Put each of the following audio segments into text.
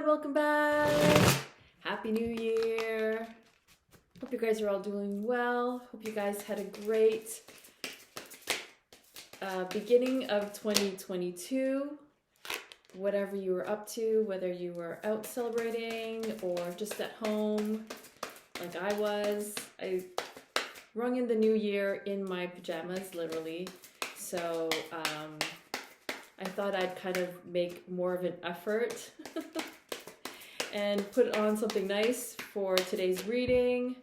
everyone, welcome back. Happy New Year. Hope you guys are all doing well. Hope you guys had a great beginning of 2022. Whatever you were up to, whether you were out celebrating or just at home like I was. I rung in the new year in my pajamas, literally. So I thought I'd kind of make more of an effort and put on something nice for today's reading.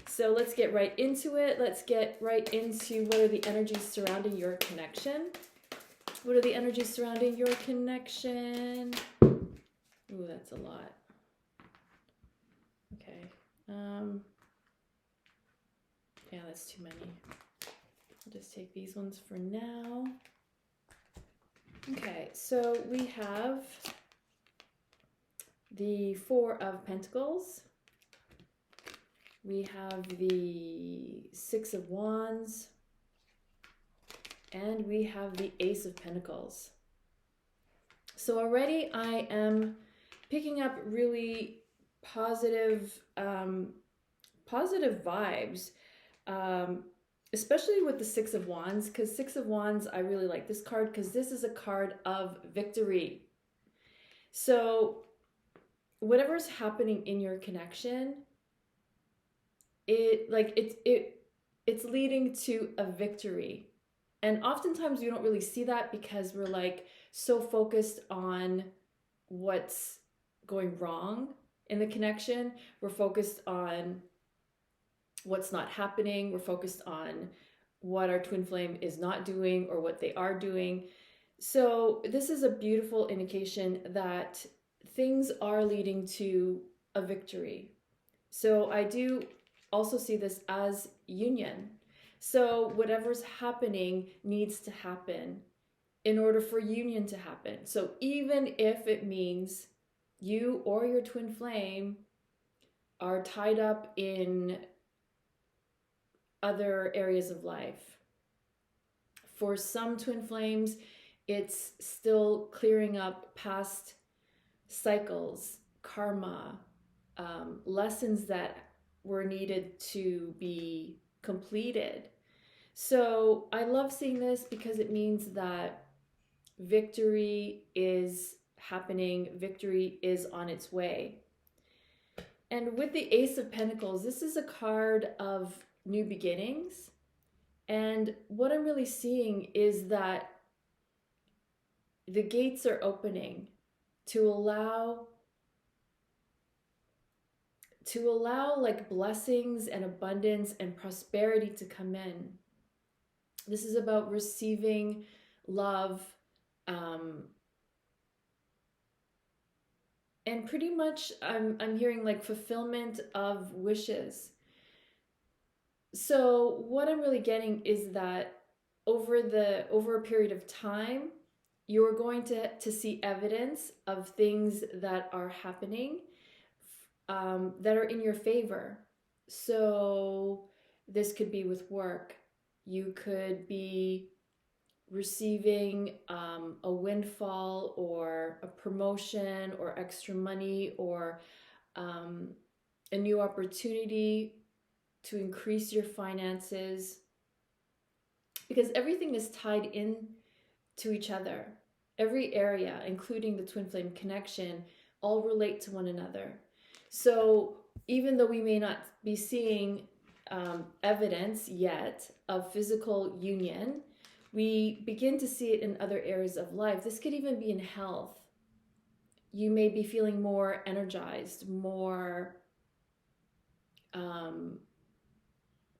So let's get right into it. Let's get right into what are the energies surrounding your connection. What are the energies surrounding your connection? Ooh, that's a lot. Okay. Yeah, that's too many. I'll just take these ones for now. Okay, so we have the Four of Pentacles. We have the Six of Wands. And we have the Ace of Pentacles. So already I am picking up really positive, positive vibes. Especially with the Six of Wands, because Six of Wands, I really like this card because this is a card of victory. So whatever's happening in your connection, it's leading to a victory. And oftentimes we don't really see that because we're like so focused on what's going wrong in the connection. We're focused on what's not happening. We're focused on what our twin flame is not doing or what they are doing. So this is a beautiful indication that things are leading to a victory. So I do also see this as union. So whatever's happening needs to happen in order for union to happen. So even if it means you or your twin flame are tied up in other areas of life. For some twin flames, it's still clearing up past cycles, karma, lessons that were needed to be completed. So I love seeing this because it means that victory is happening, victory is on its way. And with the Ace of Pentacles, this is a card of new beginnings. And what I'm really seeing is that the gates are opening to allow like blessings and abundance and prosperity to come in. This is about receiving love, and pretty much I'm hearing like fulfillment of wishes. So what I'm really getting is that over a period of time, you're going to see evidence of things that are happening that are in your favor. So this could be with work. You could be receiving a windfall or a promotion or extra money or a new opportunity to increase your finances, because everything is tied in to each other. Every area, including the twin flame connection, all relate to one another. So even though we may not be seeing evidence yet of physical union, we begin to see it in other areas of life. This could even be in health. You may be feeling more energized, more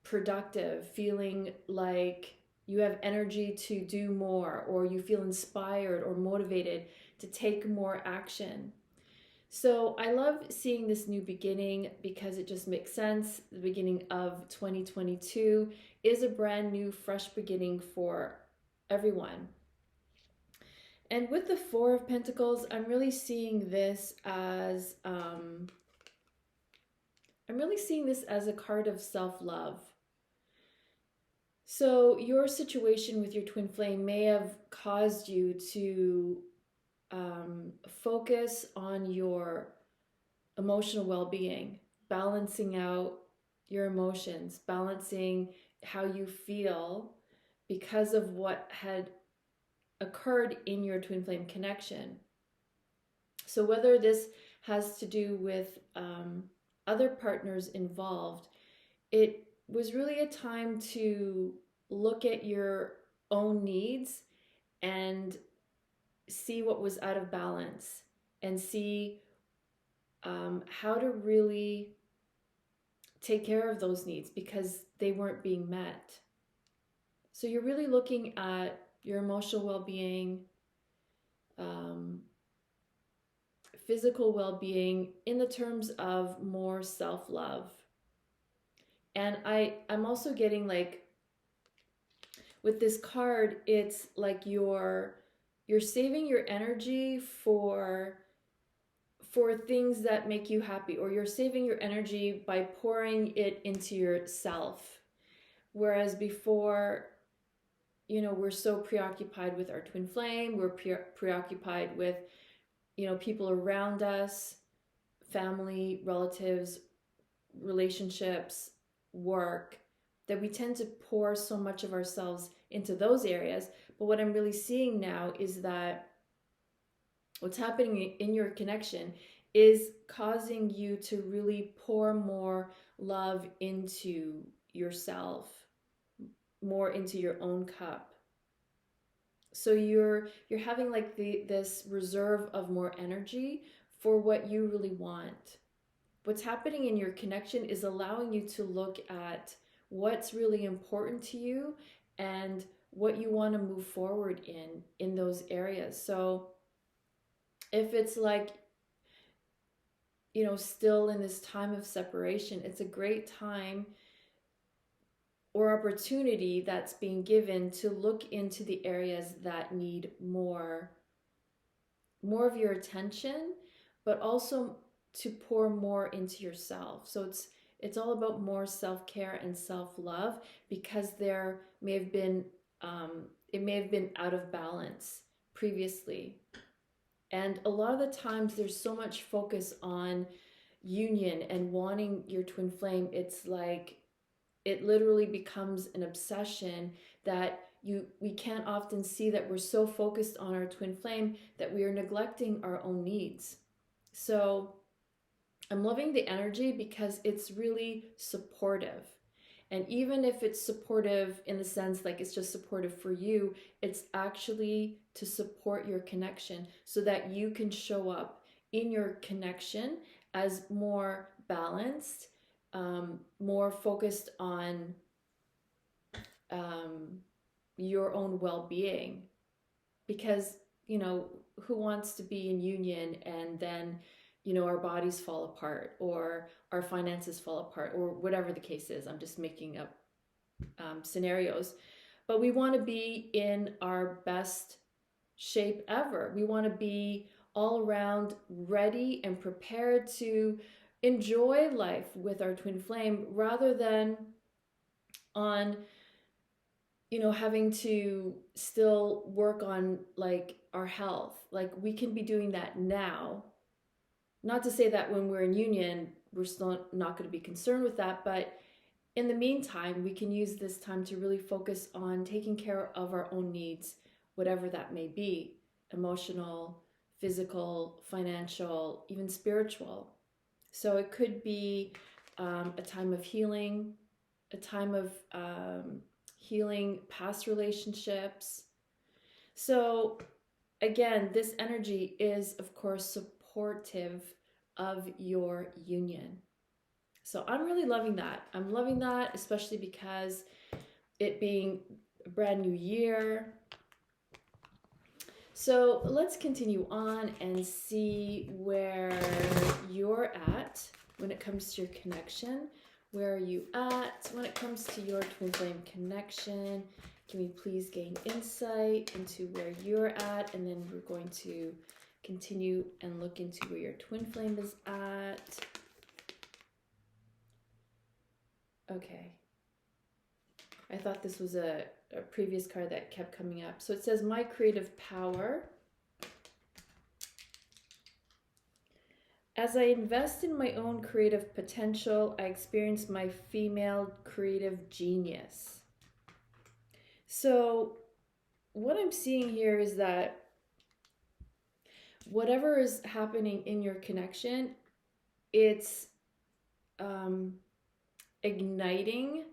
productive, feeling like you have energy to do more, or you feel inspired or motivated to take more action. So I love seeing this new beginning because it just makes sense. The beginning of 2022 is a brand new, fresh beginning for everyone. And with the Four of Pentacles, I'm really seeing this as a card of self-love. So your situation with your twin flame may have caused you to focus on your emotional well-being, balancing out your emotions, balancing how you feel because of what had occurred in your twin flame connection. So whether this has to do with other partners involved, it was really a time to look at your own needs and see what was out of balance and see how to really take care of those needs because they weren't being met. So you're really looking at your emotional well-being, physical well-being in the terms of more self-love. And I'm also getting like with this card, it's like you're saving your energy for things that make you happy, or you're saving your energy by pouring it into yourself. Whereas before, we're so preoccupied with our twin flame, we're preoccupied with, people around us, family, relatives, relationships, work, that we tend to pour so much of ourselves into those areas. But what I'm really seeing now is that what's happening in your connection is causing you to really pour more love into yourself, more into your own cup. So you're having like this reserve of more energy for what you really want. What's happening in your connection is allowing you to look at what's really important to you and what you want to move forward in those areas. So if it's like, still in this time of separation, it's a great time or opportunity that's being given to look into the areas that need more of your attention, but also to pour more into yourself. So it's all about more self-care and self-love, because there may have been it may have been out of balance previously. And a lot of the times there's so much focus on union and wanting your twin flame. It's like it literally becomes an obsession that we can't often see that we're so focused on our twin flame that we are neglecting our own needs. So I'm loving the energy because it's really supportive. And even if it's supportive in the sense like it's just supportive for you, it's actually to support your connection so that you can show up in your connection as more balanced, more focused on your own well-being. Because, who wants to be in union and then, our bodies fall apart or our finances fall apart or whatever the case is. I'm just making up scenarios. But we want to be in our best shape ever. We want to be all around ready and prepared to enjoy life with our twin flame, rather than on having to still work on like our health. Like we can be doing that now. Not to say that when we're in union, we're still not going to be concerned with that, but in the meantime, we can use this time to really focus on taking care of our own needs, whatever that may be: emotional, physical, financial, even spiritual. So it could be a time of healing, a time of healing past relationships. So again, this energy is, of course, supportive of your union. So I'm really loving that. I'm loving that, especially because it being a brand new year. So let's continue on and see where you're at when it comes to your connection. Where are you at when it comes to your twin flame connection? Can we please gain insight into where you're at? And then we're going to continue and look into where your twin flame is at. Okay. I thought this was a previous card that kept coming up. So it says, my creative power. As I invest in my own creative potential, I experience my female creative genius. So, what I'm seeing here is that whatever is happening in your connection, it's igniting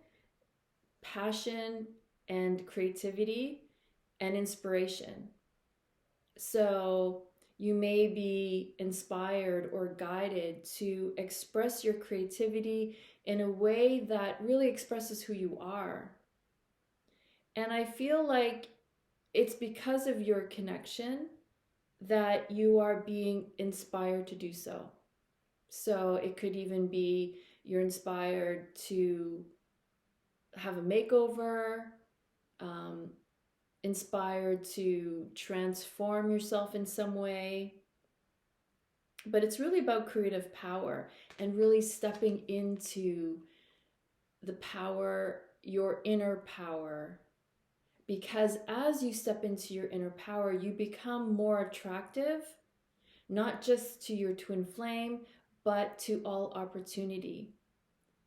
passion and creativity and inspiration. So, you may be inspired or guided to express your creativity in a way that really expresses who you are. And I feel like it's because of your connection that you are being inspired to do so. So it could even be you're inspired to have a makeover, inspired to transform yourself in some way. But it's really about creative power and really stepping into the power, your inner power. Because as you step into your inner power, you become more attractive, not just to your twin flame, but to all opportunity.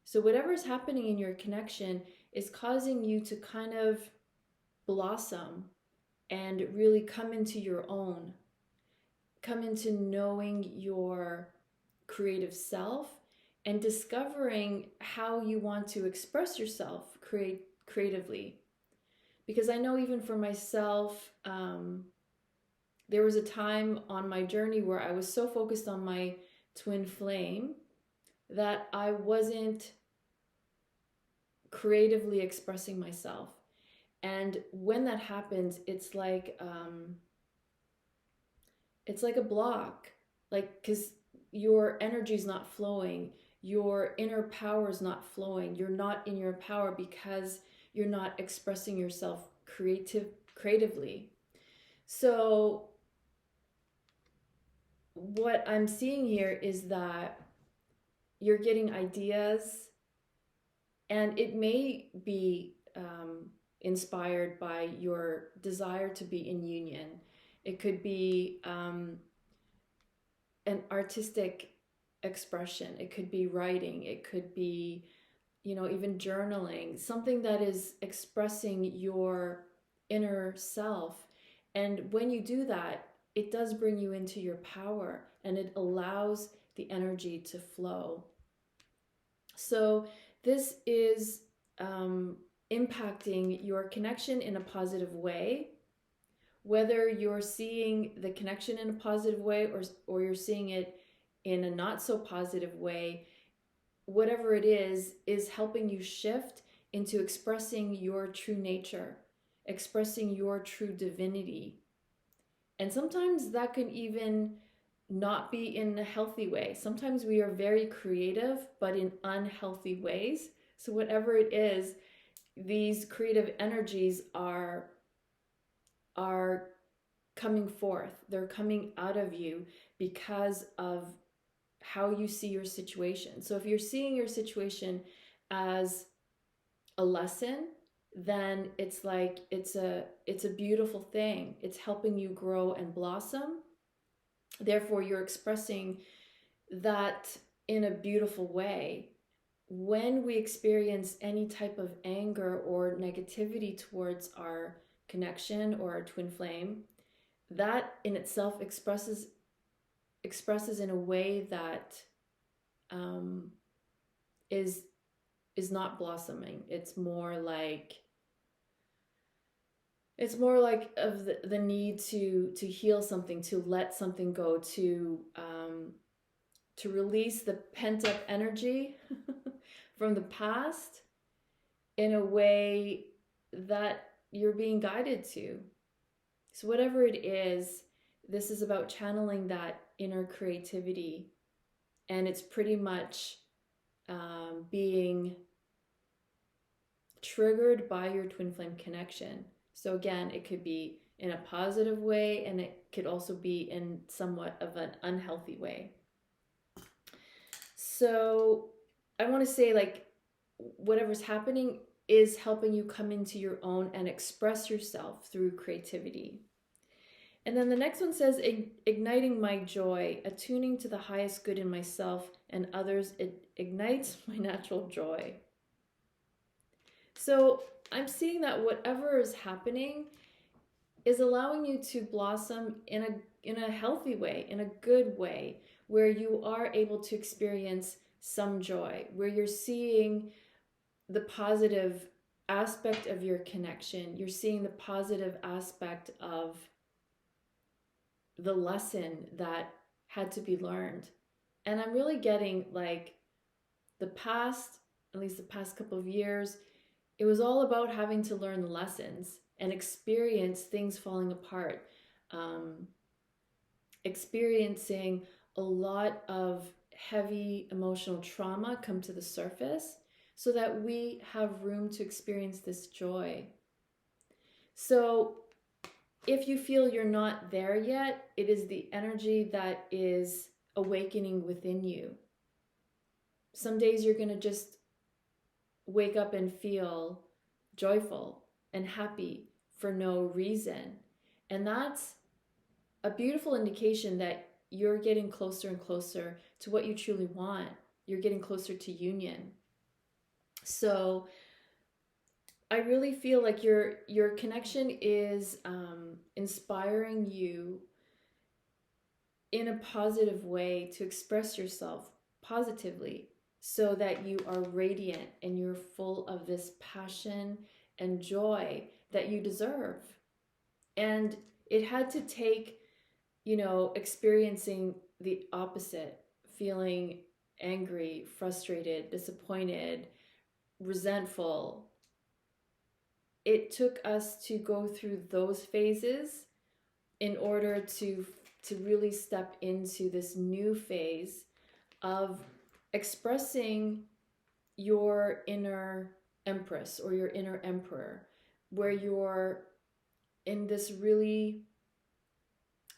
So whatever's happening in your connection is causing you to kind of blossom and really come into your own, come into knowing your creative self and discovering how you want to express yourself creatively. Because I know even for myself, there was a time on my journey where I was so focused on my twin flame that I wasn't creatively expressing myself. And when that happens, it's like a block, like, because your energy is not flowing, your inner power is not flowing, you're not in your power because you're not expressing yourself creatively. So what I'm seeing here is that you're getting ideas, and it may be inspired by your desire to be in union. It could be an artistic expression. It could be writing. It could be, even journaling, something that is expressing your inner self. And when you do that, it does bring you into your power and it allows the energy to flow. So this is impacting your connection in a positive way, whether you're seeing the connection in a positive way or you're seeing it in a not so positive way. Whatever it is helping you shift into expressing your true nature, expressing your true divinity. And sometimes that can even not be in a healthy way. Sometimes we are very creative, but in unhealthy ways. So whatever it is, these creative energies are coming forth. They're coming out of you because of how you see your situation. So if you're seeing your situation as a lesson, then it's like it's a beautiful thing. It's helping you grow and blossom. Therefore, you're expressing that in a beautiful way. When we experience any type of anger or negativity towards our connection or our twin flame, that in itself expresses in a way that is not blossoming. It's more like of the need to heal something, to let something go, to release the pent up energy from the past in a way that you're being guided to. So whatever it is, this is about channeling that inner creativity, and it's pretty much being triggered by your twin flame connection. So again, it could be in a positive way, and it could also be in somewhat of an unhealthy way. So I want to say, like, whatever's happening is helping you come into your own and express yourself through creativity. And then the next one says, igniting my joy, attuning to the highest good in myself and others, it ignites my natural joy. So I'm seeing that whatever is happening is allowing you to blossom in a healthy way, in a good way, where you are able to experience some joy, where you're seeing the positive aspect of your connection. You're seeing the positive aspect of the lesson that had to be learned. And I'm really getting like the past, at least the past couple of years, it was all about having to learn the lessons and experience things falling apart, experiencing a lot of heavy emotional trauma come to the surface so that we have room to experience this joy. So if you feel you're not there yet, it is the energy that is awakening within you. Some days you're going to just wake up and feel joyful and happy for no reason. And that's a beautiful indication that you're getting closer and closer to what you truly want. You're getting closer to union. So I really feel like your connection is inspiring you in a positive way to express yourself positively so that you are radiant and you're full of this passion and joy that you deserve. And it had to take, experiencing the opposite, feeling angry, frustrated, disappointed, resentful. It took us to go through those phases in order to really step into this new phase of expressing your inner empress or your inner emperor, where you're in this really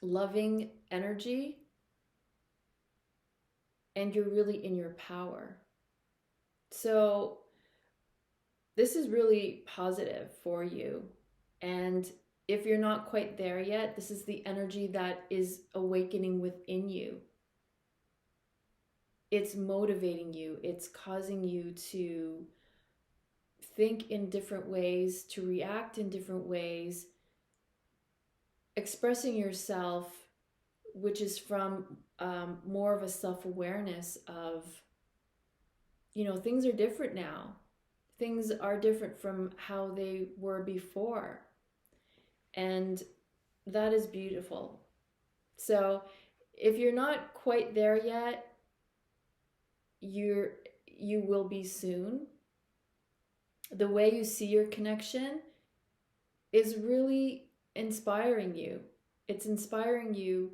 loving energy and you're really in your power. So this is really positive for you. And if you're not quite there yet, this is the energy that is awakening within you. It's motivating you. It's causing you to think in different ways, to react in different ways, expressing yourself, which is from more of a self-awareness of, things are different now. Things are different from how they were before. And that is beautiful. So if you're not quite there yet, you will be soon. The way you see your connection is really inspiring you. It's inspiring you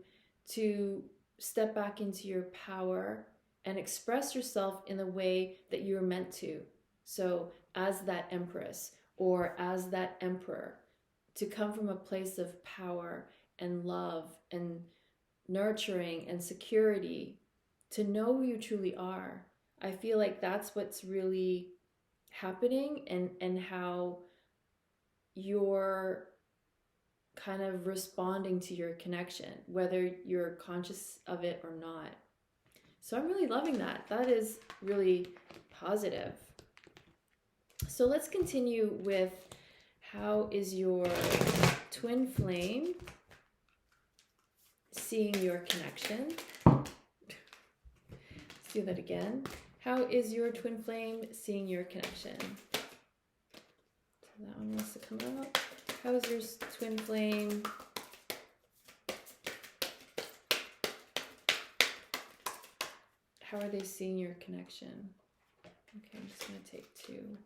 to step back into your power and express yourself in the way that you're meant to. So as that empress or as that emperor, to come from a place of power and love and nurturing and security, to know who you truly are. I feel like that's what's really happening, and how you're kind of responding to your connection, whether you're conscious of it or not. So I'm really loving that. That is really positive. So let's continue with, how is your twin flame seeing your connection? Let's do that again. How is your twin flame seeing your connection? So that one wants to come out. How is your twin flame how are they seeing your connection? Okay, I'm just going to take two.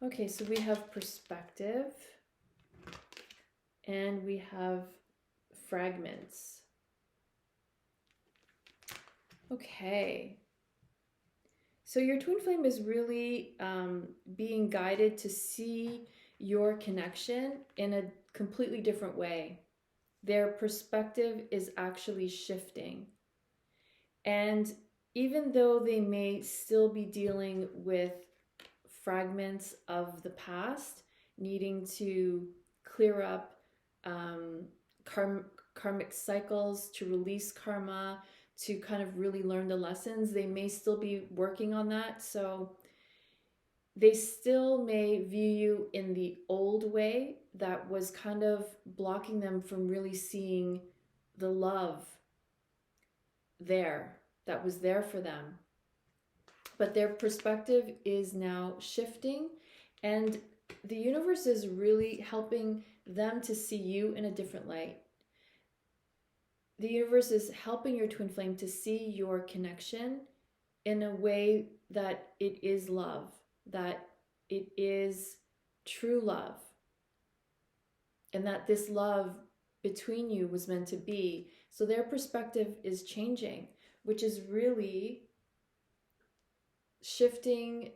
Okay, so we have perspective and we have fragments. Okay. So your twin flame is really being guided to see your connection in a completely different way. Their perspective is actually shifting. And even though they may still be dealing with fragments of the past, needing to clear up karmic cycles, to release karma, to kind of really learn the lessons. They may still be working on that. So they still may view you in the old way that was kind of blocking them from really seeing the love there that was there for them. But their perspective is now shifting, and the universe is really helping them to see you in a different light. The universe is helping your twin flame to see your connection in a way that it is love, that it is true love, and that this love between you was meant to be. So their perspective is changing, which is really shifting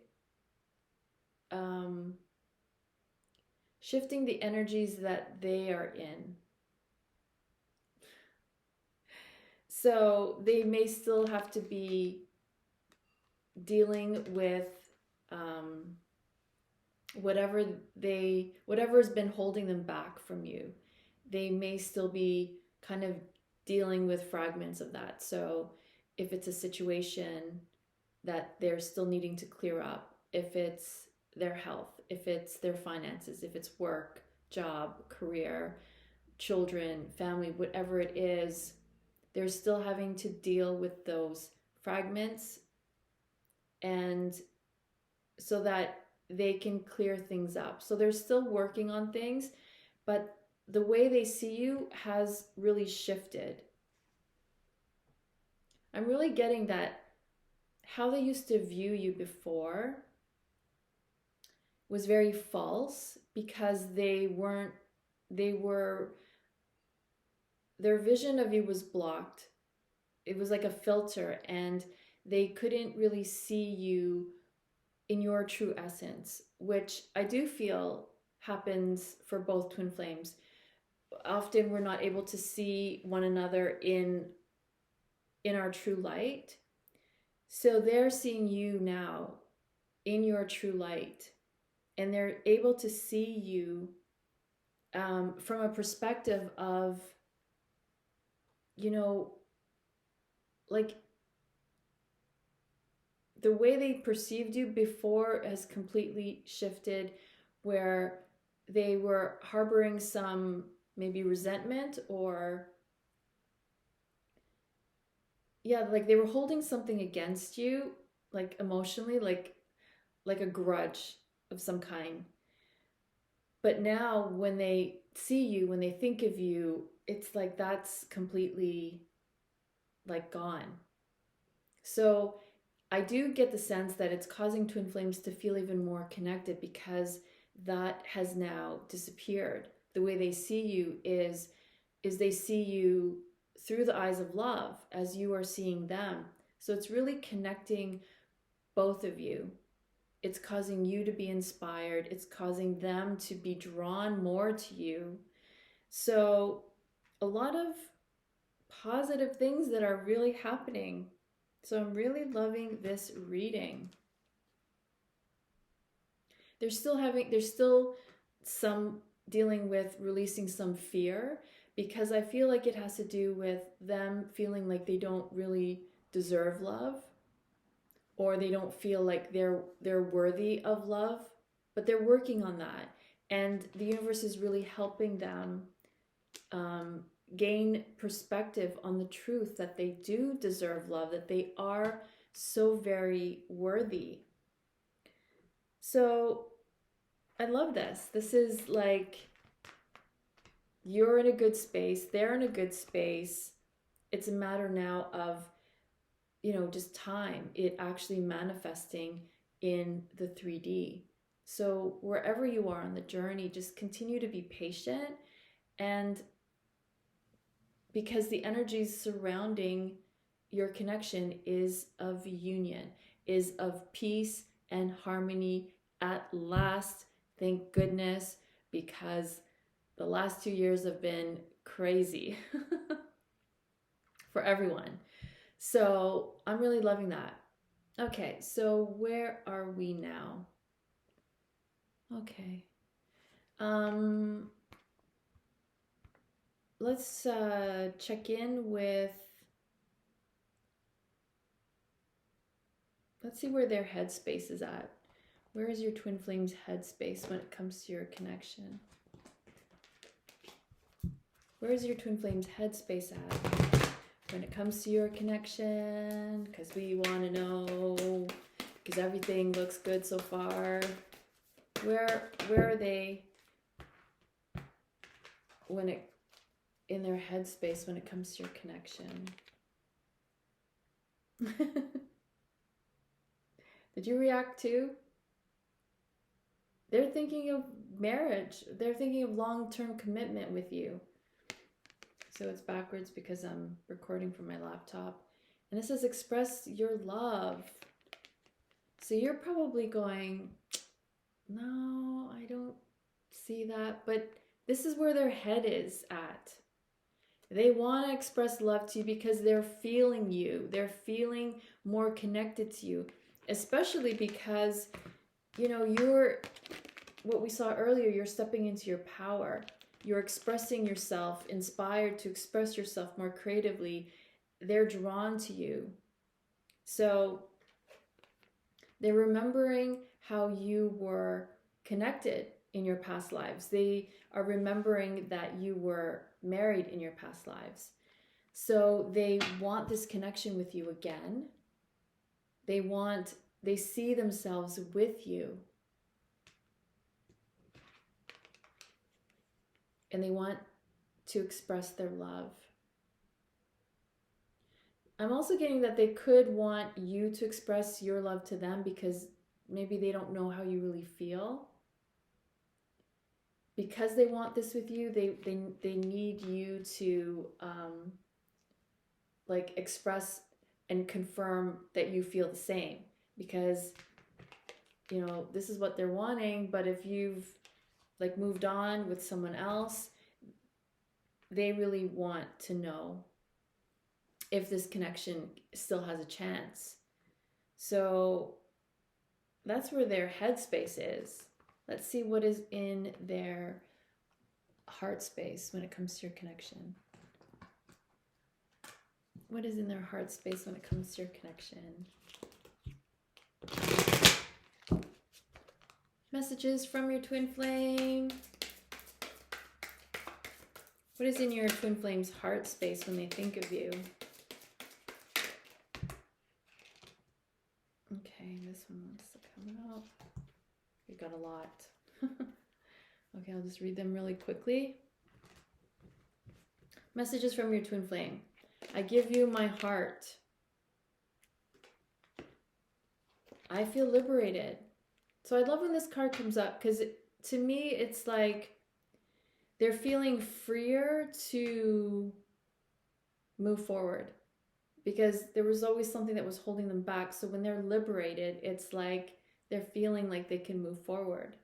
the energies that they are in. So they may still have to be dealing with whatever has been holding them back from you. They may still be kind of dealing with fragments of that. So if it's a situation that they're still needing to clear up, if it's their health, if it's their finances, if it's work, job, career, children, family, whatever it is, they're still having to deal with those fragments, and so that they can clear things up. So they're still working on things, but the way they see you has really shifted. I'm really getting that how they used to view you before was very false, because their vision of you was blocked. It was like a filter, and they couldn't really see you in your true essence, which I do feel happens for both twin flames. Often we're not able to see one another in our true light. So they're seeing you now in your true light, and they're able to see you from a perspective of, like, the way they perceived you before has completely shifted, where they were harboring some maybe resentment, or like they were holding something against you, like emotionally, like a grudge of some kind. But now when they see you, when they think of you, it's like that's completely like gone. So I do get the sense that it's causing twin flames to feel even more connected, because that has now disappeared. The way they see you is they see you through the eyes of love, as you are seeing them. So it's really connecting both of you. It's causing you to be inspired. It's causing them to be drawn more to you. So a lot of positive things that are really happening. So I'm really loving this reading. They're still some dealing with releasing some fear, because I feel like it has to do with them feeling like they don't really deserve love, or they don't feel like they're worthy of love, but they're working on that. And the universe is really helping them gain perspective on the truth that they do deserve love, that they are so very worthy. So I love this. This is like, you're in a good space, they're in a good space. It's a matter now of, just time, it actually manifesting in the 3D. So wherever you are on the journey, just continue to be patient, and because the energies surrounding your connection is of union, is of peace and harmony at last. Thank goodness, because the last 2 years have been crazy for everyone. So I'm really loving that. Okay, so where are we now? Okay. let's check in with, let's see where their headspace is at. Where is your twin flame's headspace when it comes to your connection? Where is your twin flame's headspace at when it comes to your connection? Because we want to know, because everything looks good so far. Where are they when it, in their headspace when it comes to your connection? Did you react too? They're thinking of marriage. They're thinking of long-term commitment with you. So it's backwards because I'm recording from my laptop. And it says express your love. So you're probably going, no, I don't see that. But this is where their head is at. They want to express love to you because they're feeling you. They're feeling more connected to you. Especially because, you know, you're, what we saw earlier, you're stepping into your power. You're expressing yourself, inspired to express yourself more creatively. They're drawn to you. So they're remembering how you were connected in your past lives. They are remembering that you were married in your past lives. So they want this connection with you again. They see themselves with you. And they want to express their love. I'm also getting that they could want you to express your love to them because maybe they don't know how you really feel. Because they want this with you, they need you to like express and confirm that you feel the same. Because, you know, this is what they're wanting, but if you've like moved on with someone else, they really want to know if this connection still has a chance. So that's where their headspace is. Let's see what is in their heart space when it comes to your connection. What is in their heart space when it comes to your connection? Messages from your twin flame. What is in your twin flame's heart space when they think of you? Okay, this one wants to come out. We got a lot. Okay, I'll just read them really quickly. Messages from your twin flame. I give you my heart. I feel liberated. So I love when this card comes up because to me it's like they're feeling freer to move forward because there was always something that was holding them back. So when they're liberated, it's like they're feeling like they can move forward.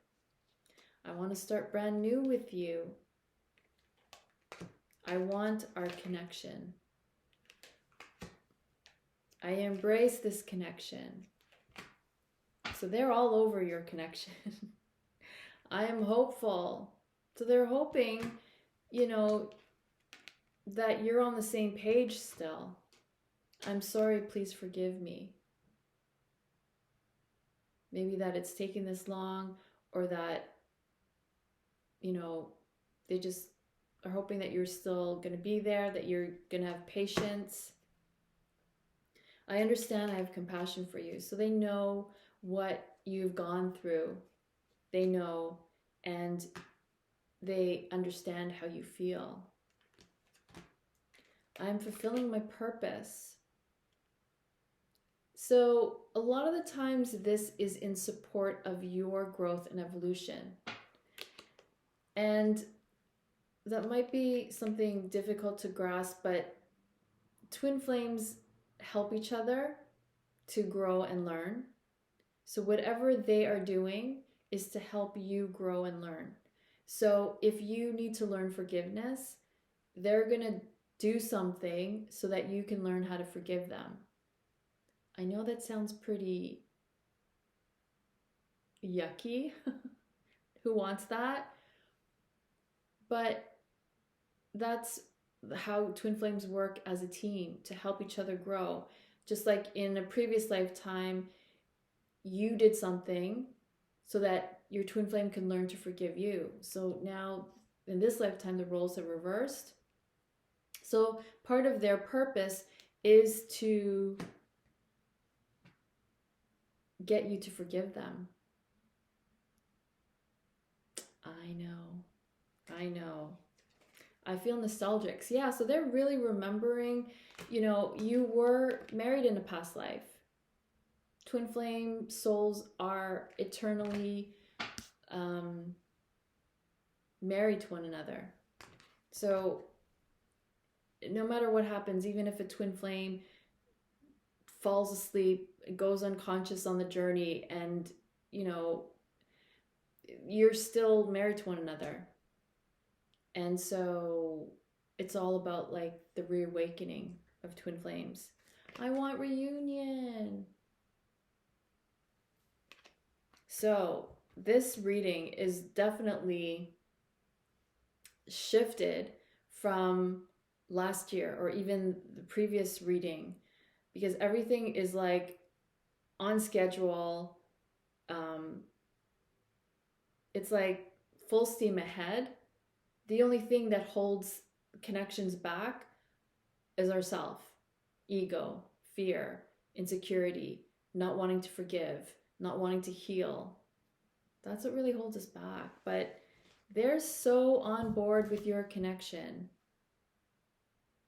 I want to start brand new with you. I want our connection. I embrace this connection. So they're all over your connection. I am hopeful. So they're hoping, you know, that you're on the same page still. I'm sorry, please forgive me. Maybe that it's taken this long, or that, you know, they just are hoping that you're still going to be there, that you're going to have patience. I understand, I have compassion for you. So they know what you've gone through. They know, and they understand how you feel. I'm fulfilling my purpose. So a lot of the times this is in support of your growth and evolution. And that might be something difficult to grasp, but twin flames help each other to grow and learn. So whatever they are doing is to help you grow and learn. So if you need to learn forgiveness, they're going to do something so that you can learn how to forgive them. I know that sounds pretty yucky. Who wants that? But that's how twin flames work as a team to help each other grow. Just like in a previous lifetime, you did something so that your twin flame can learn to forgive you. So now in this lifetime, the roles have reversed. So part of their purpose is to get you to forgive them. I know. I feel nostalgic. So yeah, so they're really remembering, you were married in a past life. Twin flame souls are eternally married to one another. So no matter what happens, even if a twin flame falls asleep, goes unconscious on the journey, and you're still married to one another. And so it's all about like the reawakening of twin flames. I want reunion. So this reading is definitely shifted from last year or even the previous reading, because everything is like on schedule. It's like full steam ahead. The only thing that holds connections back is ourself, ego, fear, insecurity, not wanting to forgive, not wanting to heal. That's what really holds us back. But they're so on board with your connection.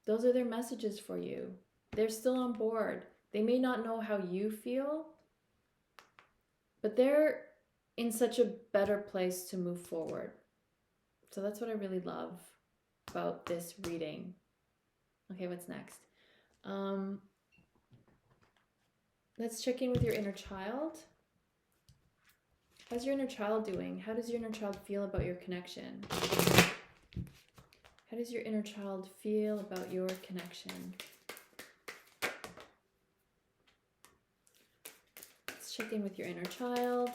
Those are their messages for you. They're still on board. They may not know how you feel, but they're in such a better place to move forward. So that's what I really love about this reading. Okay, what's next? Let's check in with your inner child. How's your inner child doing? How does your inner child feel about your connection? How does your inner child feel about your connection? Let's check in with your inner child.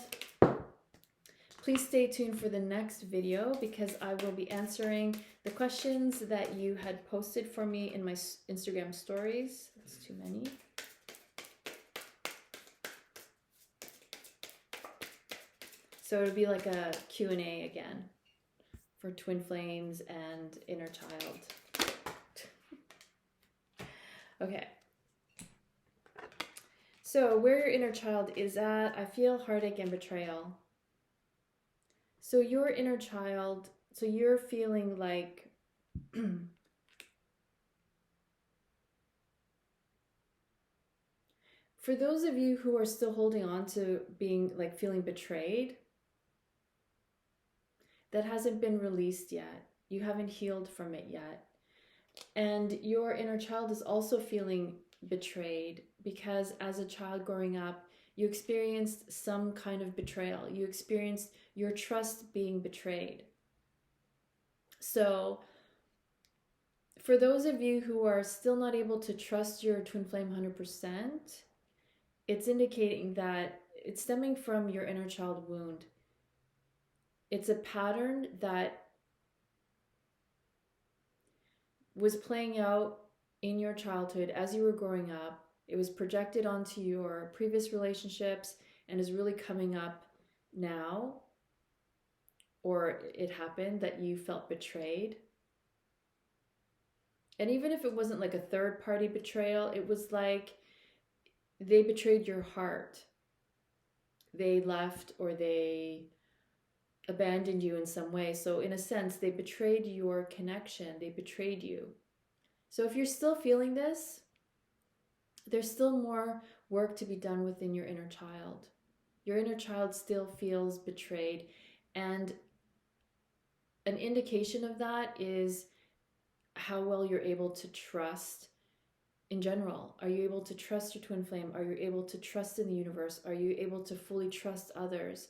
Please stay tuned for the next video because I will be answering the questions that you had posted for me in my Instagram stories. That's too many. So it'll be like a Q&A again for twin flames and inner child. Okay. So where your inner child is at, I feel heartache and betrayal. So your inner child, so you're feeling like for those of you who are still holding on to being like feeling betrayed, that hasn't been released yet. You haven't healed from it yet. And your inner child is also feeling betrayed because as a child growing up, you experienced some kind of betrayal. You experienced your trust being betrayed. So for those of you who are still not able to trust your twin flame 100%, it's indicating that it's stemming from your inner child wound. It's a pattern that was playing out in your childhood as you were growing up. It was projected onto your previous relationships and is really coming up now, or it happened that you felt betrayed. And even if it wasn't like a third-party betrayal, it was like they betrayed your heart. They left or they abandoned you in some way. So in a sense, they betrayed your connection. They betrayed you. So if you're still feeling this, there's still more work to be done within your inner child. Your inner child still feels betrayed. And an indication of that is how well you're able to trust in general. Are you able to trust your twin flame? Are you able to trust in the universe? Are you able to fully trust others?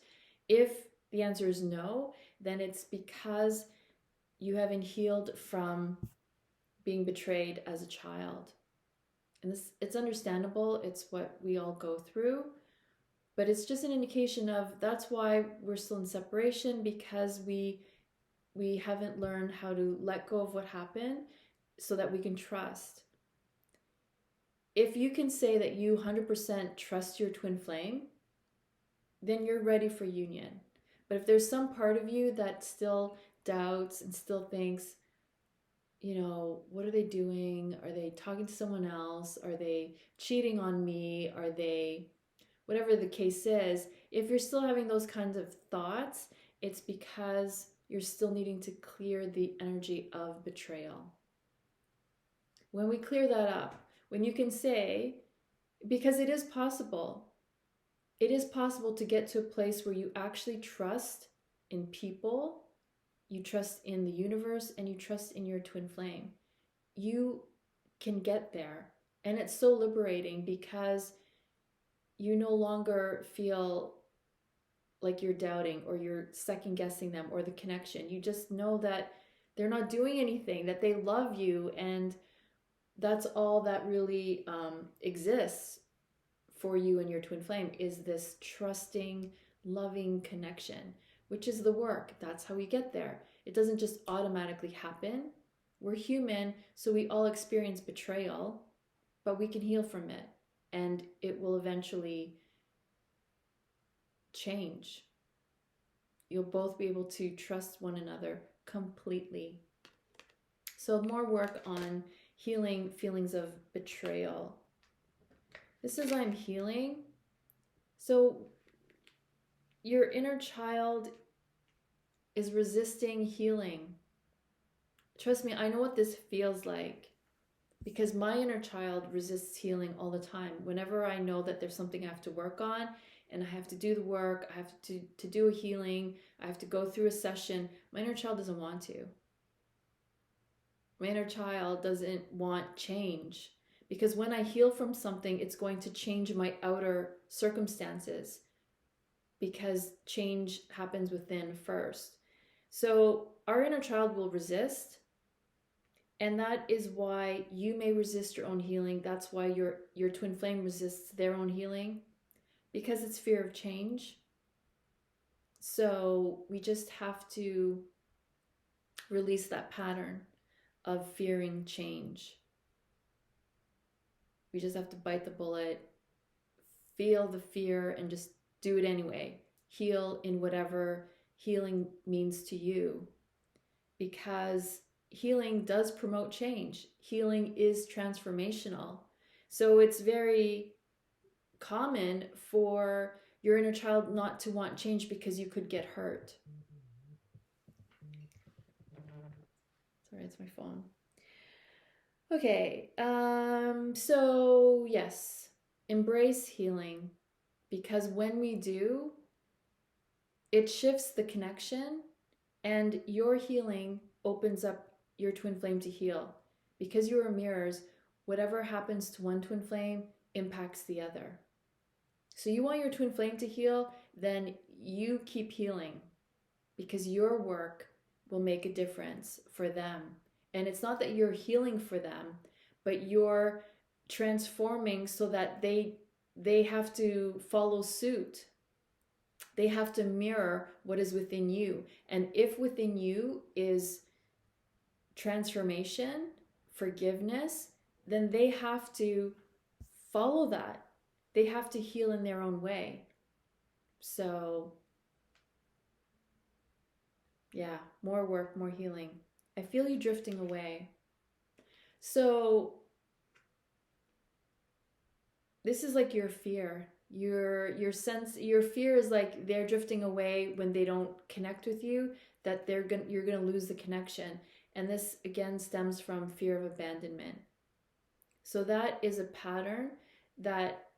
If the answer is no, then it's because you haven't healed from being betrayed as a child. And this, it's understandable. It's what we all go through. But it's just an indication of that's why we're still in separation, because we haven't learned how to let go of what happened so that we can trust. If you can say that you 100% trust your twin flame, then you're ready for union. But if there's some part of you that still doubts and still thinks, you know, what are they doing? Are they talking to someone else? Are they cheating on me? Are they, whatever the case is, if you're still having those kinds of thoughts, it's because you're still needing to clear the energy of betrayal. When we clear that up, when you can say, because it is possible to get to a place where you actually trust in people, you trust in the universe, and you trust in your twin flame. You can get there. And it's so liberating because you no longer feel like you're doubting or you're second guessing them or the connection. You just know that they're not doing anything, that they love you, and that's all that really exists for you and your twin flame, is this trusting, loving connection, which is the work. That's how we get there. It doesn't just automatically happen. We're human, so we all experience betrayal, but we can heal from it, and it will eventually change. You'll both be able to trust one another completely. So more work on healing feelings of betrayal. This is I'm healing. So your inner child is resisting healing. Trust me, I know what this feels like, because my inner child resists healing all the time. Whenever I know that there's something I have to work on, and I have to do the work, I have to do a healing, I have to go through a session, my inner child doesn't want to. My inner child doesn't want change, because when I heal from something, it's going to change my outer circumstances, because change happens within first. So our inner child will resist, and that is why you may resist your own healing. That's why your twin flame resists their own healing, because it's fear of change. So we just have to release that pattern of fearing change. We just have to bite the bullet, feel the fear, and just do it anyway. Heal in whatever healing means to you, because healing does promote change. Healing is transformational. So it's very common for your inner child not to want change because you could get hurt. Sorry, it's my phone. Okay, so yes, embrace healing, because when we do, it shifts the connection, and your healing opens up your twin flame to heal. Because you are mirrors, whatever happens to one twin flame impacts the other. So you want your twin flame to heal, then you keep healing, because your work will make a difference for them. And it's not that you're healing for them, but you're transforming so that they have to follow suit. They have to mirror what is within you. And if within you is transformation, forgiveness, then they have to follow that. They have to heal in their own way. So yeah, more work, more healing. I feel you drifting away. So this is like your fear. Your fear is like they're drifting away when they don't connect with you, that you're gonna lose the connection. And this again stems from fear of abandonment. So that is a pattern that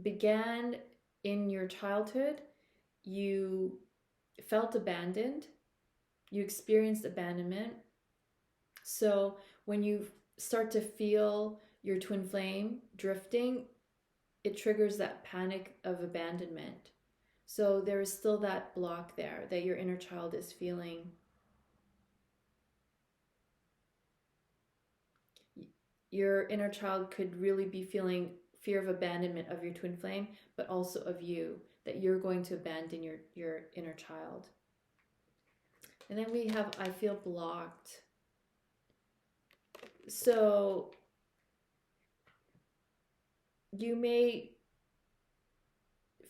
began in your childhood. You felt abandoned, you experienced abandonment. So when you start to feel your twin flame drifting, it triggers that panic of abandonment. So there is still that block there that your inner child is feeling. Your inner child could really be feeling fear of abandonment of your twin flame, but also of you, that you're going to abandon your inner child. And then we have I feel blocked. So you may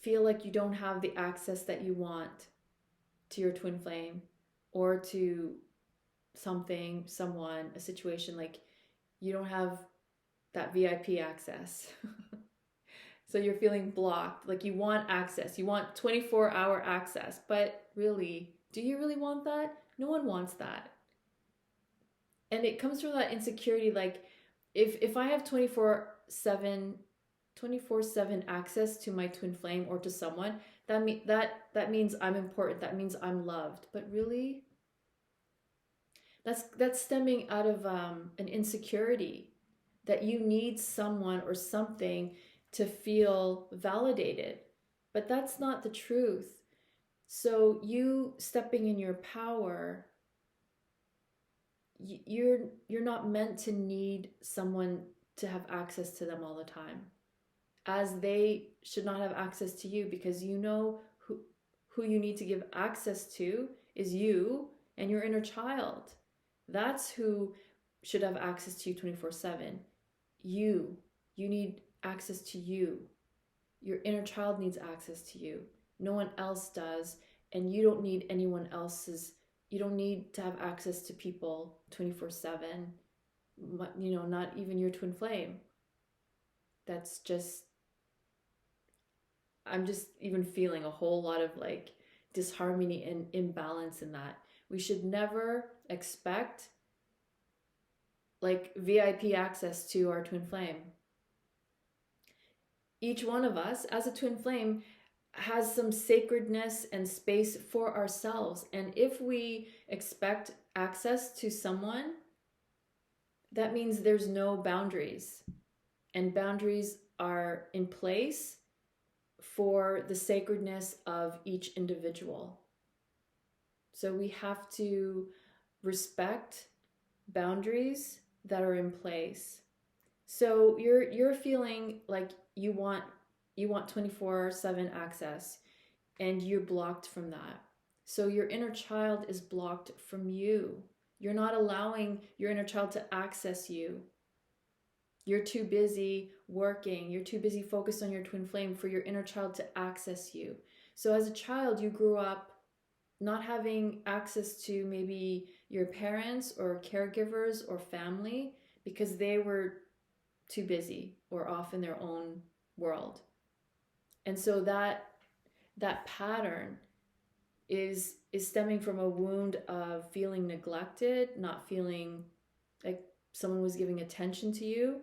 feel like you don't have the access that you want to your twin flame or to something, someone, a situation. Like you don't have that VIP access. So you're feeling blocked. Like you want access, you want 24-hour access, but really, do you really want that? No one wants that. And it comes from that insecurity. Like if I have 24/7 access to my twin flame or to someone, that means I'm important, that means I'm loved. But really, that's stemming out of an insecurity that you need someone or something to feel validated. But that's not the truth. So you stepping in your power, you're not meant to need someone to have access to them all the time, as they should not have access to you, because you know who you need to give access to is you and your inner child. That's who should have access to you 24/7. You need access to you. Your inner child needs access to you. No one else does, and you don't need anyone else's. You don't need to have access to people 24/7. Not even your twin flame. That's just, I'm just even feeling a whole lot of like disharmony and imbalance in that. We should never expect like VIP access to our twin flame. Each one of us as a twin flame has some sacredness and space for ourselves. And if we expect access to someone, that means there's no boundaries. And boundaries are in place for the sacredness of each individual. So we have to respect boundaries that are in place. So you're feeling like you want 24/7 access, and you're blocked from that. So your inner child is blocked from you. You're not allowing your inner child to access you. You're too busy working. You're too busy focused on your twin flame for your inner child to access you. So as a child, you grew up not having access to maybe your parents or caregivers or family because they were too busy or off in their own world. And so that pattern is stemming from a wound of feeling neglected, not feeling like someone was giving attention to you.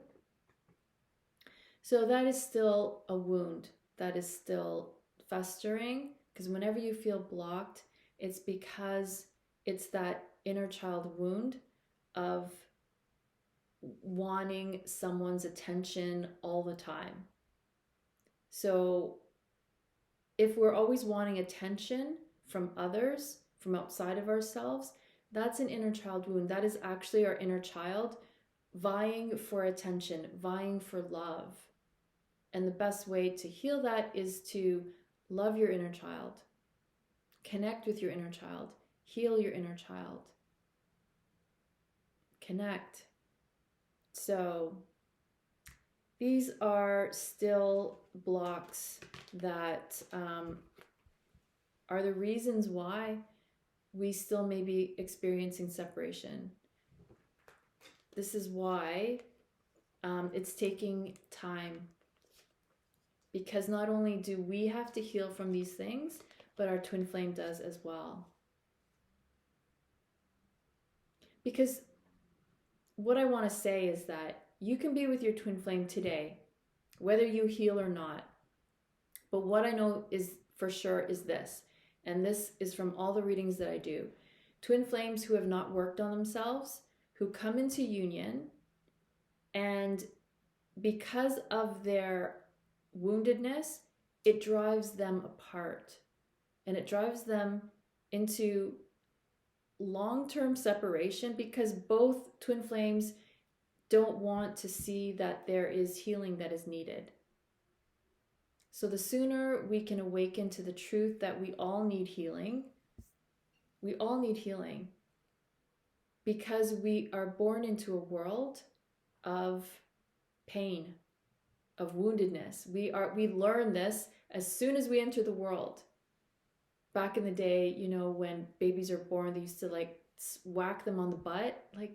So that is still a wound that is still festering, because whenever you feel blocked, it's because it's that inner child wound of wanting someone's attention all the time. So if we're always wanting attention from others, from outside of ourselves, that's an inner child wound. That is actually our inner child vying for attention, vying for love. And the best way to heal that is to love your inner child, connect with your inner child, heal your inner child, connect. So these are still blocks that are the reasons why we still may be experiencing separation. This is why it's taking time, because not only do we have to heal from these things, but our twin flame does as well. Because what I want to say is that you can be with your twin flame today, whether you heal or not. But what I know is for sure is this, and this is from all the readings that I do. Twin flames who have not worked on themselves, who come into union, and because of their woundedness, it drives them apart, and it drives them into long-term separation, because both twin flames don't want to see that there is healing that is needed. So the sooner we can awaken to the truth that we all need healing, we all need healing. because we are born into a world of pain, of woundedness. We learn this as soon as we enter the world. Back in the day, you know, when babies are born, they used to like whack them on the butt. Like,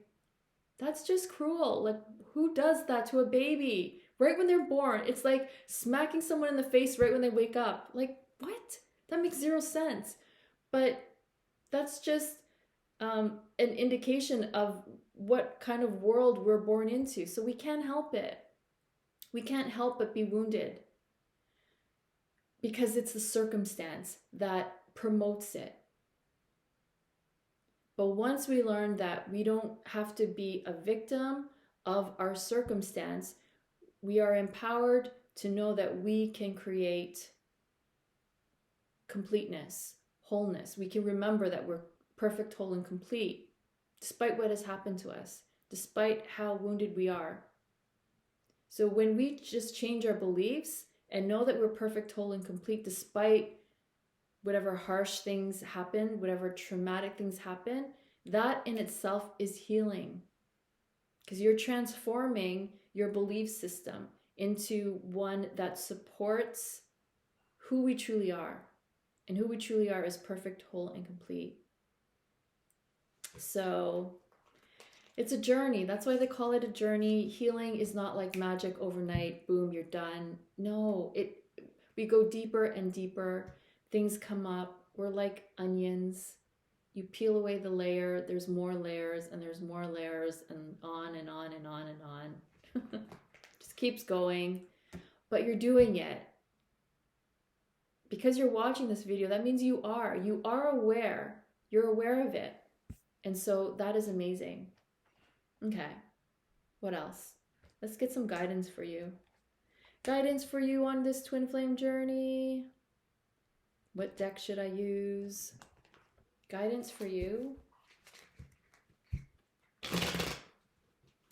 that's just cruel. Like, who does that to a baby right when they're born? It's like smacking someone in the face right when they wake up. Like, what? That makes zero sense. But that's just an indication of what kind of world we're born into. So we can't help it. We can't help but be wounded because it's the circumstance that promotes it. But once we learn that we don't have to be a victim of our circumstance, we are empowered to know that we can create completeness, wholeness. We can remember that we're perfect, whole, and complete, despite what has happened to us, despite how wounded we are. So when we just change our beliefs and know that we're perfect, whole, and complete, despite whatever harsh things happen, whatever traumatic things happen, that in itself is healing. Because you're transforming your belief system into one that supports who we truly are. And who we truly are is perfect, whole, and complete. So it's a journey. That's why they call it a journey. Healing is not like magic overnight, boom, you're done. No, we go deeper and deeper. Things come up. We're like onions. You peel away the layer, there's more layers, and there's more layers, and on and on and on and on. Just keeps going. But you're doing it. Because you're watching this video, that means you are aware. You're aware of it. And so that is amazing. Okay. What else? Let's get some guidance for you. Guidance for you on this twin flame journey. What deck should I use? Guidance for you.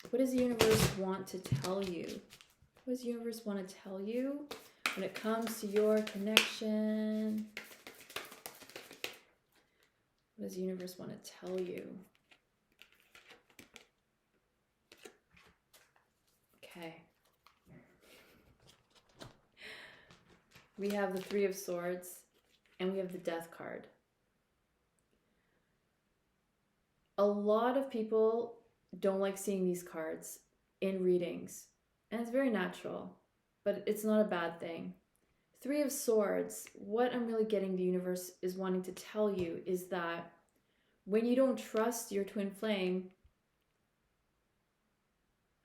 What does the universe want to tell you? What does the universe want to tell you when it comes to your connection? What does the universe want to tell you? Okay. We have the Three of Swords and we have the Death card. A lot of people don't like seeing these cards in readings, and it's very natural, but it's not a bad thing. Three of Swords, what I'm really getting the universe is wanting to tell you is that when you don't trust your twin flame,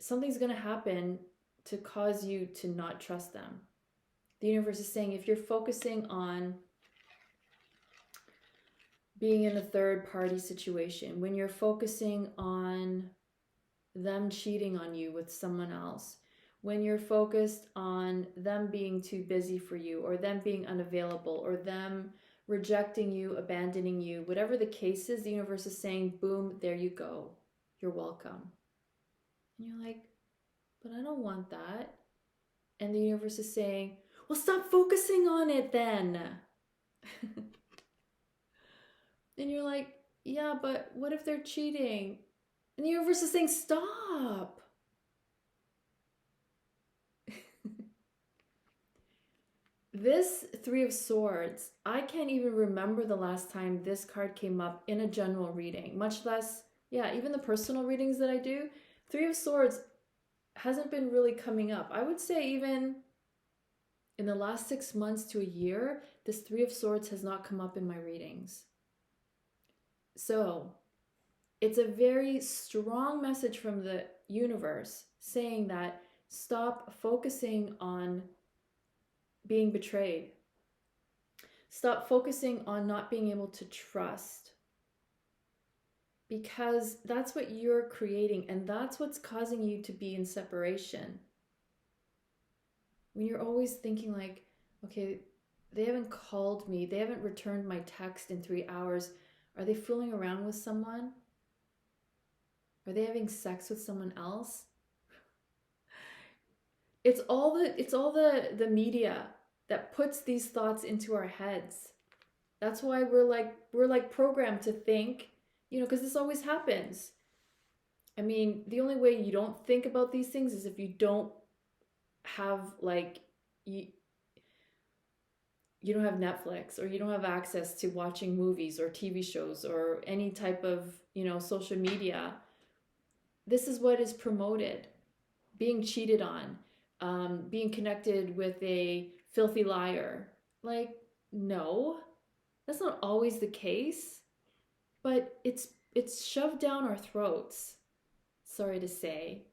something's going to happen to cause you to not trust them. The universe is saying if you're focusing on being in a third party situation, when you're focusing on them cheating on you with someone else, when you're focused on them being too busy for you, or them being unavailable, or them rejecting you, abandoning you, whatever the case is, the universe is saying, boom, there you go. You're welcome. And you're like, but I don't want that. And the universe is saying, well, stop focusing on it then. And you're like, yeah, but what if they're cheating? And the universe is saying, stop. This Three of Swords, I can't even remember the last time this card came up in a general reading, much less, yeah, even the personal readings that I do. Three of Swords hasn't been really coming up. I would say even in the last 6 months to a year, this Three of Swords has not come up in my readings. So it's a very strong message from the universe saying that stop focusing on being betrayed. Stop focusing on not being able to trust. Because that's what you're creating, and that's what's causing you to be in separation. When you're always thinking like, okay, they haven't called me, they haven't returned my text in 3 hours. Are they fooling around with someone? Are they having sex with someone else? It's all the media that puts these thoughts into our heads. That's why we're like programmed to think, you know, because this always happens. I mean, the only way you don't think about these things is if you don't have like you don't have Netflix, or you don't have access to watching movies or TV shows or any type of, social media. This is what is promoted: being cheated on, being connected with a filthy liar. Like, no, that's not always the case, but it's shoved down our throats. Sorry to say.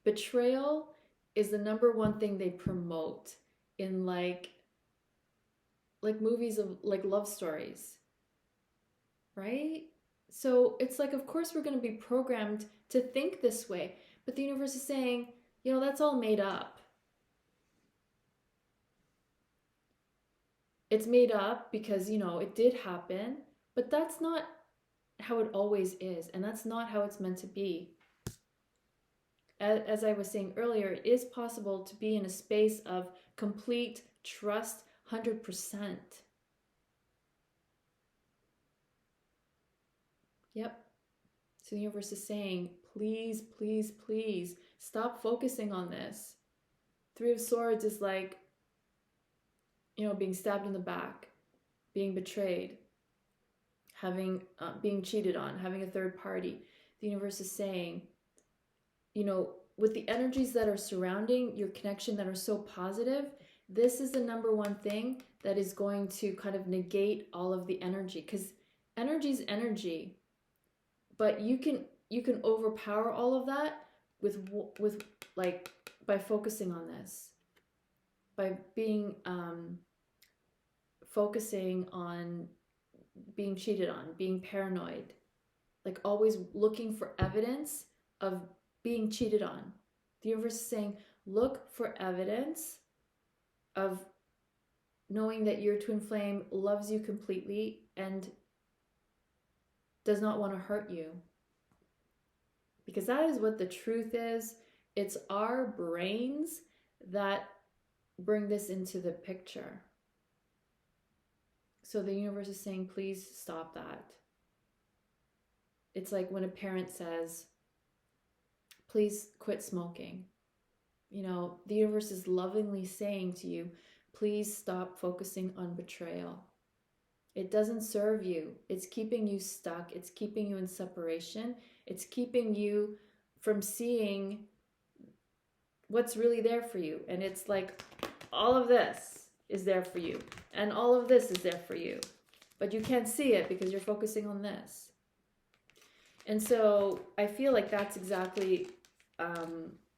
Betrayal is the number one thing they promote in like movies of like love stories, right? So it's like, of course we're going to be programmed to think this way, but the universe is saying, that's all made up. It's made up because, it did happen, but that's not how it always is, and that's not how it's meant to be. As I was saying earlier, it is possible to be in a space of complete trust, 100%. Yep. So the universe is saying, please, please, please stop focusing on this. Three of Swords is like, being stabbed in the back, being betrayed, being cheated on, having a third party. The universe is saying, with the energies that are surrounding your connection that are so positive, this is the number one thing that is going to kind of negate all of the energy, because energy is energy, but you can overpower all of that with like by focusing on this, by being focusing on being cheated on, being paranoid, like always looking for evidence of being cheated on. The universe is saying, look for evidence of knowing that your twin flame loves you completely and does not want to hurt you. Because that is what the truth is. It's our brains that bring this into the picture. So the universe is saying, please stop that. It's like when a parent says, please quit smoking. The universe is lovingly saying to you, please stop focusing on betrayal. It doesn't serve you. It's keeping you stuck. It's keeping you in separation. It's keeping you from seeing what's really there for you. And it's like, all of this is there for you, and all of this is there for you, but you can't see it because you're focusing on this. And so I feel like that's exactly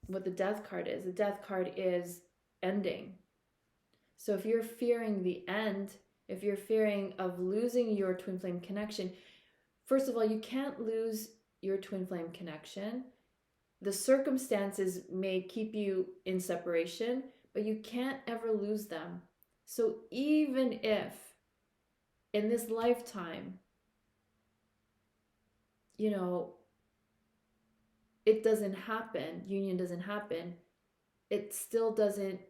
what the death card is. The death card is ending. So if you're fearing the end, if you're fearing of losing your twin flame connection, first of all, you can't lose your twin flame connection. The circumstances may keep you in separation, but you can't ever lose them. So even if in this lifetime, it doesn't happen, union doesn't happen, it still doesn't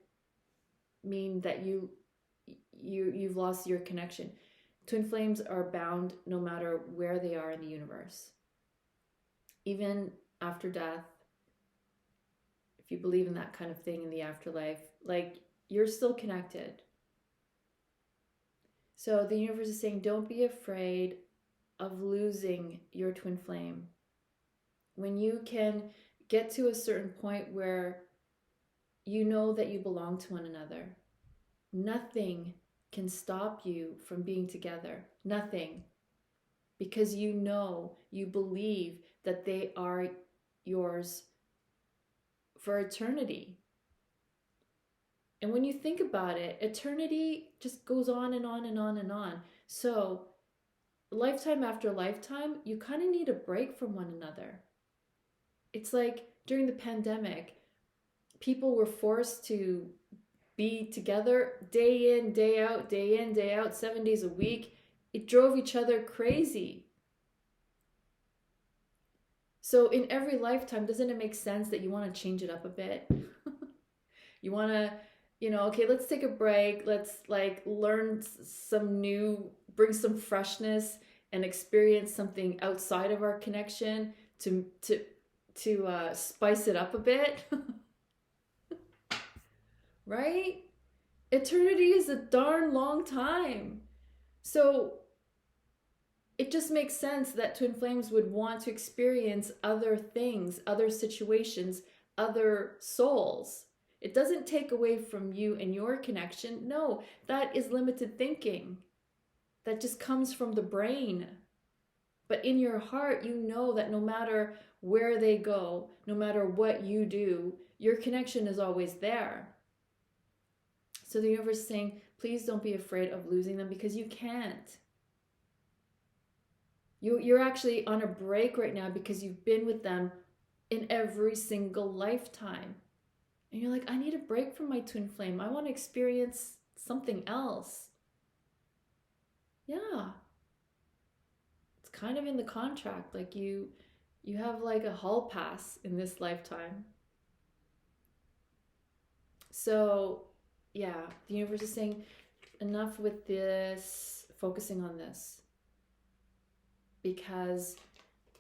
mean that you've lost your connection. Twin flames are bound no matter where they are in the universe. Even after death, if you believe in that kind of thing in the afterlife, like, you're still connected. So the universe is saying, don't be afraid of losing your twin flame. When you can get to a certain point where you know that you belong to one another, nothing can stop you from being together. Nothing. Because you believe that they are yours for eternity. And when you think about it, eternity just goes on and on and on and on. So lifetime after lifetime, you kind of need a break from one another. It's like during the pandemic, people were forced to be together day in, day out, 7 days a week. It drove each other crazy. So in every lifetime, doesn't it make sense that you want to change it up a bit? You want to, okay, let's take a break. Let's learn some new, bring some freshness and experience something outside of our connection to spice it up a bit. Right? Eternity is a darn long time. So it just makes sense that twin flames would want to experience other things, other situations, other souls. It doesn't take away from you and your connection. No, that is limited thinking. That just comes from the brain. But in your heart, you know that no matter where they go, no matter what you do, your connection is always there. So the universe is saying, please don't be afraid of losing them, because you can't. You're actually on a break right now because you've been with them in every single lifetime. And you're like, I need a break from my twin flame. I want to experience something else. Yeah. It's kind of in the contract. Like you have like a hall pass in this lifetime. So yeah, the universe is saying, enough with this, focusing on this. Because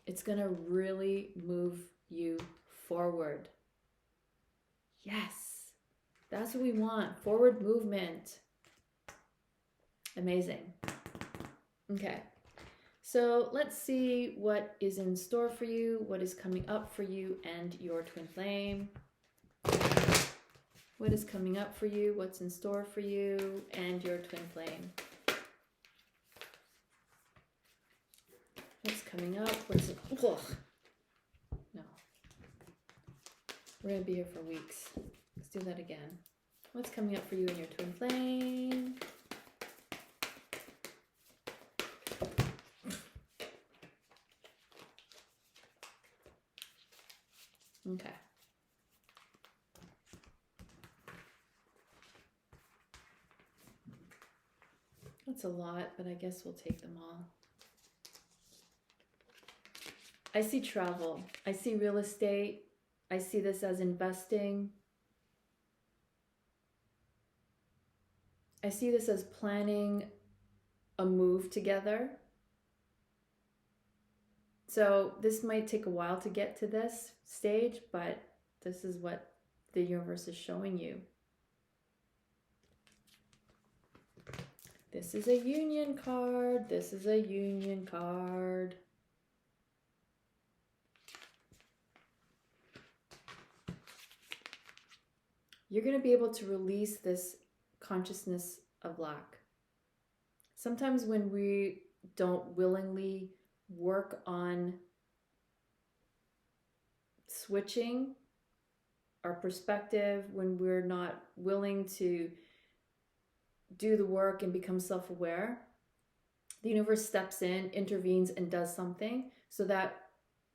it's going to really move you forward. Yes, that's what we want. Forward movement. Amazing. Okay, so let's see what is in store for you, what is coming up for you and your twin flame. What is coming up for you, what's in store for you and your twin flame. What's coming up? What's it? Ugh. No. We're going to be here for weeks. Let's do that again. What's coming up for you in your twin flame? Okay. That's a lot, but I guess we'll take them all. I see travel. I see real estate. I see this as investing. I see this as planning a move together. So this might take a while to get to this stage, but this is what the universe is showing you. This is a union card. This is a union card. You're going to be able to release this consciousness of lack. Sometimes when we don't willingly work on switching our perspective, when we're not willing to do the work and become self-aware, the universe steps in, intervenes, and does something so that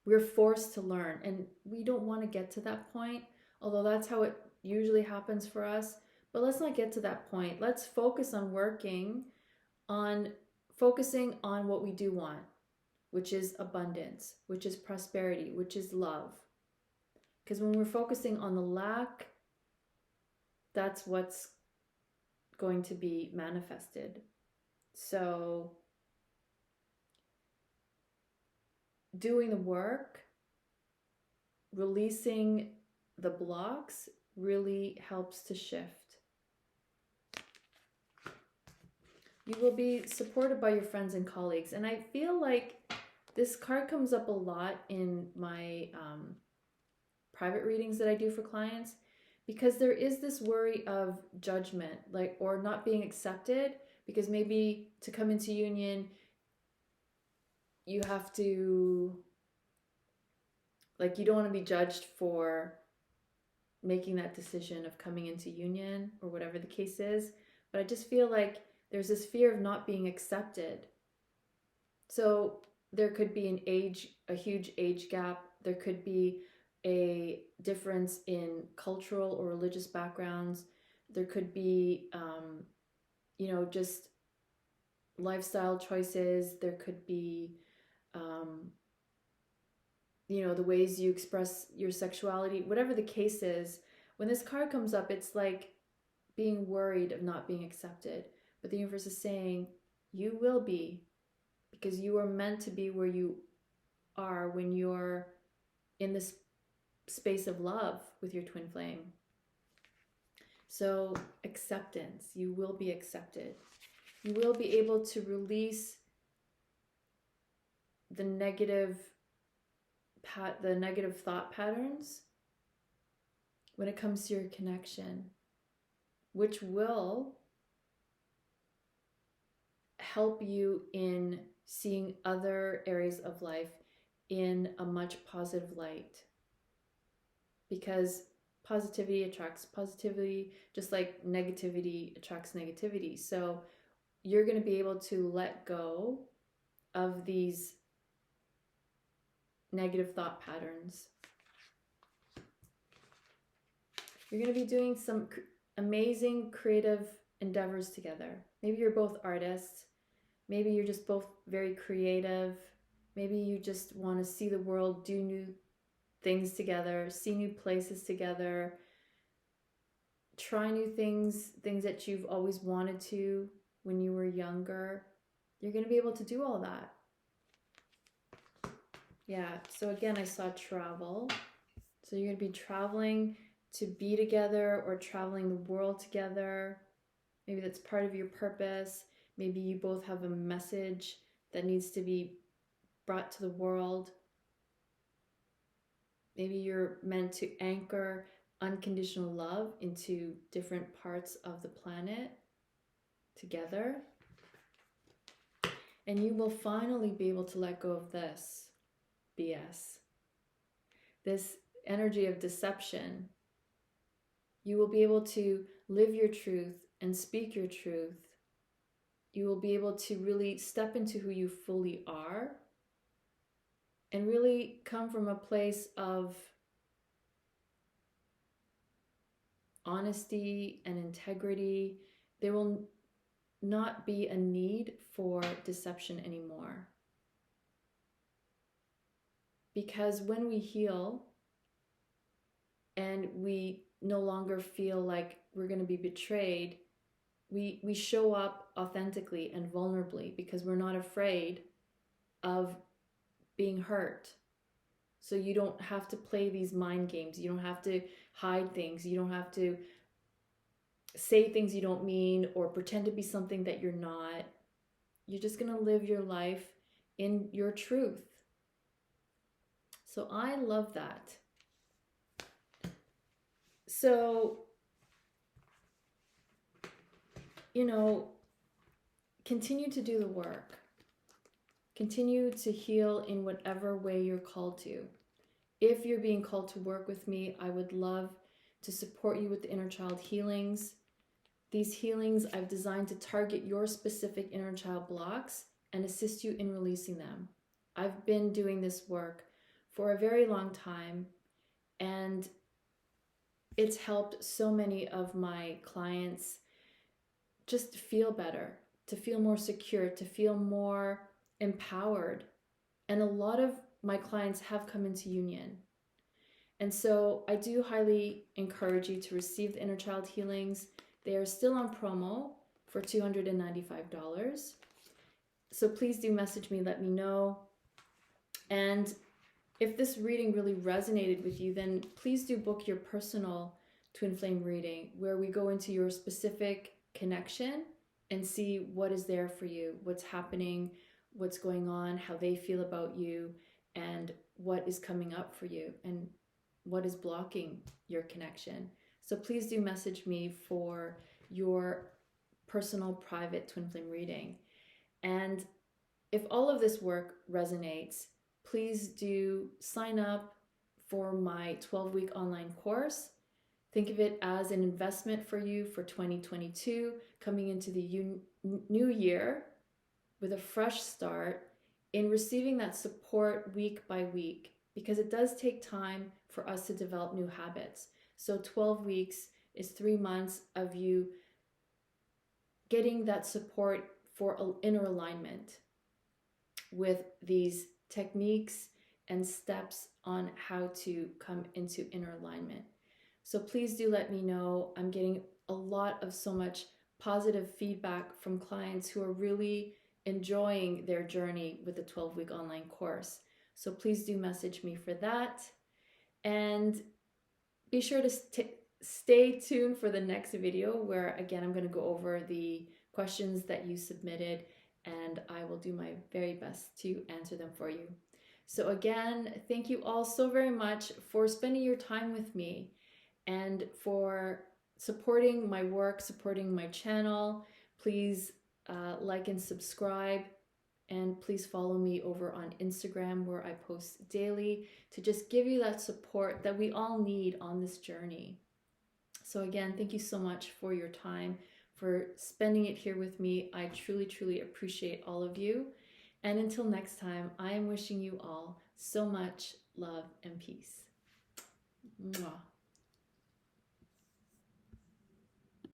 we're forced to learn. And we don't want to get to that point, although that's how it usually happens for us. But let's not get to that point. Let's focus on focusing on what we do want, which is abundance, which is prosperity, which is love. Because when we're focusing on the lack, that's what's going to be manifested. So doing the work, releasing the blocks really helps to shift. You will be supported by your friends and colleagues. And I feel like this card comes up a lot in my private readings that I do for clients, because there is this worry of judgment, or not being accepted, because maybe to come into union, you have to, you don't want to be judged for making that decision of coming into union or whatever the case is. But I just feel like there's this fear of not being accepted. So there could be a huge age gap. There could be a difference in cultural or religious backgrounds. There could be, just lifestyle choices. There could be, the ways you express your sexuality, whatever the case is. When this card comes up, it's like being worried of not being accepted. But the universe is saying, you will be, because you are meant to be where you are when you're in this space of love with your twin flame. So acceptance, you will be accepted. You will be able to release the negative thought patterns when it comes to your connection, which will help you in seeing other areas of life in a much positive light. Because positivity attracts positivity, just like negativity attracts negativity. So you're going to be able to let go of these negative thought patterns. You're going to be doing some amazing creative endeavors together. Maybe you're both artists. Maybe you're just both very creative. Maybe you just want to see the world, do new things together, see new places together, try new things that you've always wanted to when you were younger. You're going to be able to do all that. Yeah, so again, I saw travel. So you're going to be traveling to be together or traveling the world together. Maybe that's part of your purpose. Maybe you both have a message that needs to be brought to the world. Maybe you're meant to anchor unconditional love into different parts of the planet together. And you will finally be able to let go of this BS, this energy of deception. You will be able to live your truth and speak your truth. You will be able to really step into who you fully are and really come from a place of honesty and integrity. There will not be a need for deception anymore. Because when we heal and we no longer feel like we're going to be betrayed, we show up authentically and vulnerably because we're not afraid of being hurt. So you don't have to play these mind games. You don't have to hide things. You don't have to say things you don't mean or pretend to be something that you're not. You're just going to live your life in your truth. So I love that. So, continue to do the work. Continue to heal in whatever way you're called to. If you're being called to work with me, I would love to support you with the Innerchild Healings. These healings I've designed to target your specific inner child blocks and assist you in releasing them. I've been doing this work for a very long time, and it's helped so many of my clients just feel better, to feel more secure, to feel more empowered. And a lot of my clients have come into union. And so I do highly encourage you to receive the Innerchild Healings. They are still on promo for $295. So please do message me, let me know. And if this reading really resonated with you, then please do book your personal twin flame reading where we go into your specific connection and see what is there for you, what's happening, what's going on, how they feel about you, and what is coming up for you and what is blocking your connection. So please do message me for your personal private twin flame reading. And if all of this work resonates, please do sign up for my 12-week online course. Think of it as an investment for you for 2022, coming into the new year with a fresh start in receiving that support week by week, because it does take time for us to develop new habits. So 12 weeks is 3 months of you getting that support for inner alignment with these techniques and steps on how to come into inner alignment. So please do let me know. I'm getting a lot of so much positive feedback from clients who are really enjoying their journey with the 12-week online course. So please do message me for that. And be sure to stay tuned for the next video where, again, I'm going to go over the questions that you submitted, and I will do my very best to answer them for you. So again, thank you all so very much for spending your time with me and for supporting my work, supporting my channel. Please like and subscribe, and please follow me over on Instagram where I post daily to just give you that support that we all need on this journey. So again, thank you so much for your time, for spending it here with me. I truly, truly appreciate all of you. And until next time, I am wishing you all so much love and peace. Mwah.